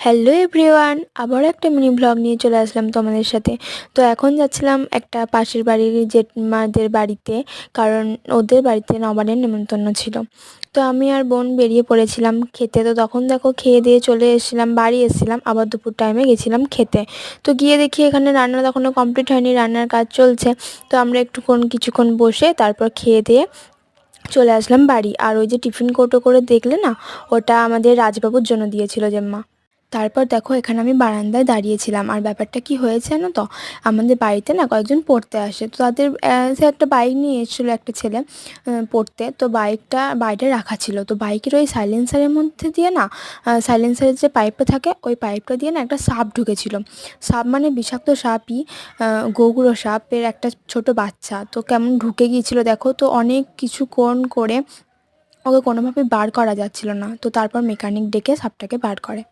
Hello everyone, আবার একটা mini blog নিয়ে চলে আসলাম তোমাদের সাথে। তো এখন যাচ্ছিলাম একটা পাশের বাড়ির জেঠিমাদের বাড়িতে, কারণ ওদের বাড়িতে নবান্নের নেমন্তন্ন ছিল। তো আমি আর বোন বেরিয়ে পড়েছিলাম খেতে। তো তখন দেখো খেয়ে দিয়ে চলে এসেছিলাম, বাড়ি এসেছিলাম, আবার দুপুর টাইমে গেছিলাম খেতে। তো গিয়ে দেখি এখানে রান্না তখনও কমপ্লিট হয়নি, রান্নার কাজ চলছে। তো আমরা কিছুক্ষণ বসে তারপর খেয়ে দিয়ে চলে আসলাম বাড়ি। আর ওই যে টিফিন কৌটো করে দেখলে না, ওটা আমাদের রাজবাবুর জন্য দিয়েছিল জেম্মা। তারপর দেখো এখানে আমি বারান্দায় দাঁড়িয়েছিলাম, আর ব্যাপারটা কি হয়েছে জানো তো, আমাদের বাড়িতে না কয়েকজন পড়তে আসে। তো তাদের সে একটা বাইক নিয়ে এসেছিলো একটা ছেলে পড়তে। তো বাইকটা বাইরে রাখা ছিল। তো বাইকের ওই সাইলেন্সারের মধ্যে দিয়ে না, সাইলেন্সারের যে পাইপটা থাকে ওই পাইপটা দিয়ে না একটা সাপ ঢুকেছিল। সাপ মানে বিষাক্ত সাপই, গোগুড়ো সাপের একটা ছোট বাচ্চা। তো কেমন ঢুকে গিয়েছিল দেখো। তো অনেক কিছুক্ষণ করে ওকে কোনোভাবে বার করা যাচ্ছিল না। তো তারপর মেকানিক ডেকে সাপটাকে বার করে।